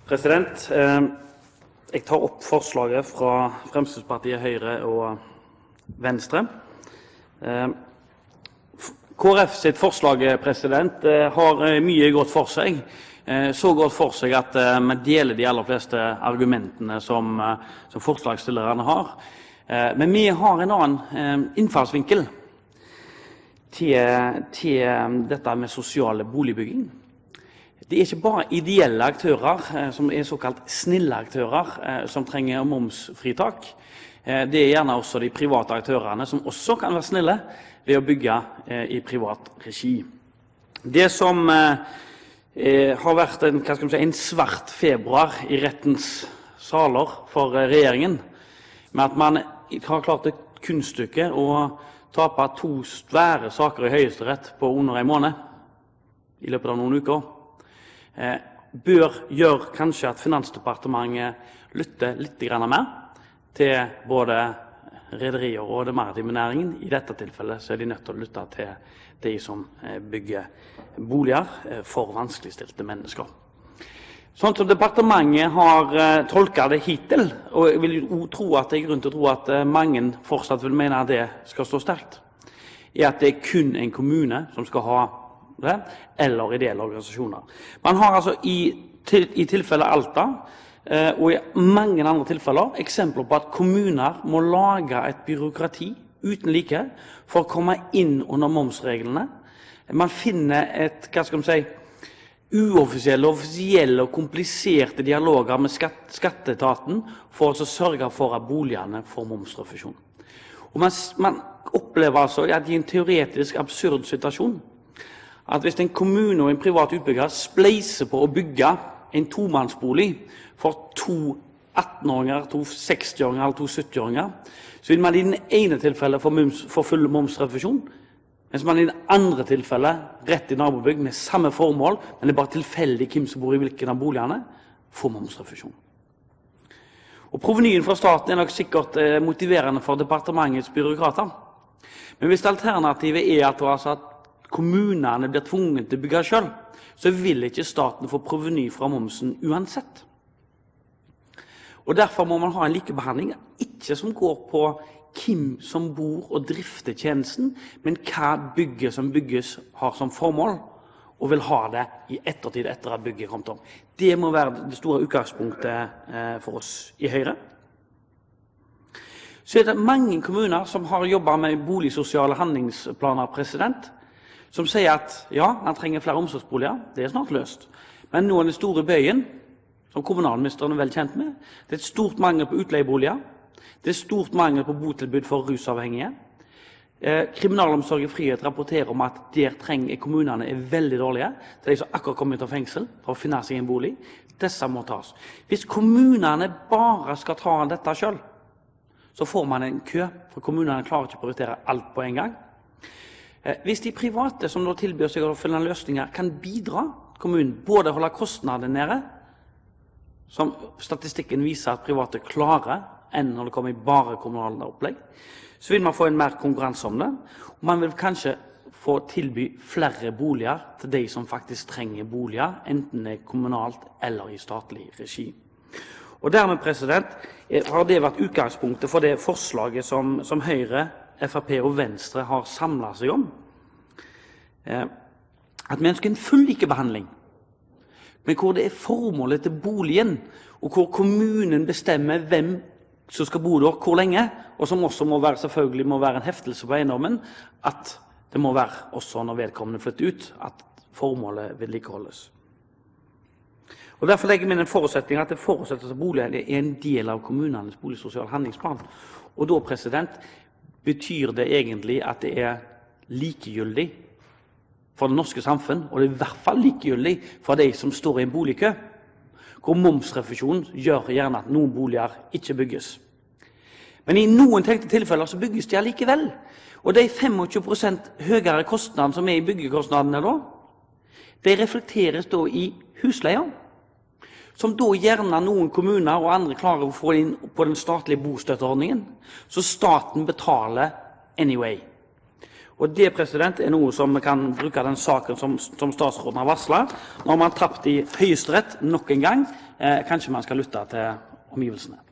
President, jeg tar opp forslaget fra Fremskrittspartiet, Høyre og Venstre. KrF sitt forslag, president, har mye godt for seg. Så godt for seg at vi deler de aller fleste argumentene som forslagsstillerne har. Men vi har en annen innfallsvinkel til dette med sosiale boligbygging. Det er ikke bare ideelle aktører, som er såkalt snille aktører, som trenger momsfritak. Det er gjerne også de private aktørene som også kan være snille ved å bygge i privat regi. Det som har vært en svart februar i rettens saler for regjeringen, med at man har klart et kunststykke å tape 2 svære saker i Høyesterett på under en måned i løpet av noen uker, bør gjøre kanskje at Finansdepartementet lytter litt mer til både rederier og det maritime næringen. I dette tilfellet så er de nødt til å lytte til de som bygger boliger for vanskeligstilte mennesker. Sånn som departementet har tolket det hittil, og jeg vil jo tro at det er grunn til å tro at mange fortsatt vil mene at det skal stå sterkt, er at det er kun en kommune som skal ha det, eller ideelle organisasjoner. Man har altså i tilfellet Alta, og i mange andre tilfeller, eksempler på at kommuner må lage et byråkrati uten like for å komme inn under momsreglene. Man finner uoffisielle, offisielle og kompliserte dialoger med skatteetaten for å sørge for at boligene får momsrefusjon. Og man opplever altså at i en teoretisk absurd situasjon, at hvis en kommune og en privat utbygger spleiser på å bygge en tomannsbolig for 2 18-åringer, 2 60-åringer eller 2 70-åringer, så vil man i den ene tilfellet få full momsrefusjon, mens man i det andre tilfellet, rett i nabobygg med samme formål, men det er bare tilfeldig hvem som bor i hvilken av boligene, får momsrefusjon. Og provenyen fra staten er nok sikkert motiverende for departementets byråkrater. Men hvis alternativet er at kommunene blir tvunget til å bygge selv, så vil ikke staten få proveny fra momsen uansett. Og derfor må man ha en likebehandling, ikke som går på hvem som bor og drifter tjenesten, men hva bygget som bygges har som formål, og vil ha det i ettertid etter at bygget kom om. Det må være det store utgangspunktet for oss i Høyre. Så er det mange kommuner som har jobbet med boligsosiale handlingsplaner, president, som sier at ja, man trenger flere omsorgsboliger, det er snart løst. Men nå er den store bøyen, som kommunalministeren er vel kjent med, det er et stort mangel på utleieboliger, det er stort mangel på botilbud for rusavhengige. Kriminalomsorg i frihet rapporterer om at der trenger kommunene er veldig dårlige, det er de som akkurat kommer ut av fengsel for å finne seg en bolig. Disse må tas. Hvis kommunene bare skal ta dette selv, så får man en kø, for kommunene klarer ikke å prioritere alt på en gang. Hvis de private som nå tilbyr seg å finne løsninger kan bidra kommunen, både holde kostnadene nede, som statistikken viser at private klarer enn når det kommer bare kommunale opplegg, så vil man få en mer konkurranse om det, og man vil kanskje få tilby flere boliger til de som faktisk trenger boliger, enten det er kommunalt eller i statlig regi. Og dermed, president, har det vært utgangspunktet for det forslaget som Høyre, FrP og Venstre har samlet seg om, at vi ønsker en full likebehandling, men hvor det er formålet til boligen, og hvor kommunen bestemmer hvem som skal bo der, hvor lenge, og som også selvfølgelig må være en heftelse på eiendommen, at det må være også når vedkommende flytter ut, at formålet vedlikeholdes. Og derfor legger vi inn en forutsetning at det forutsettes at boligen er en del av kommunenes boligsosiale handlingsplan. Og da, president, betyr det egentlig at det er likegyldig for det norske samfunn, og det er i hvert fall likegyldig for de som står i en boligkø, hvor momsrefusjon gjør gjerne at noen boliger ikke bygges. Men i noen tenkte tilfeller så bygges de allikevel, og de 25% høyere kostnadene som er i byggekostnadene da, de reflekteres da i husleier, som da gjerne noen kommuner og andre klarer å få inn på den statlige bostøtteordningen, så staten betaler anyway. Og det noe som vi kan bruke den saken som statsråden har varslet. Når man har tapt i Høyesterett nok en gang, kanskje man skal lytte til omgivelsene.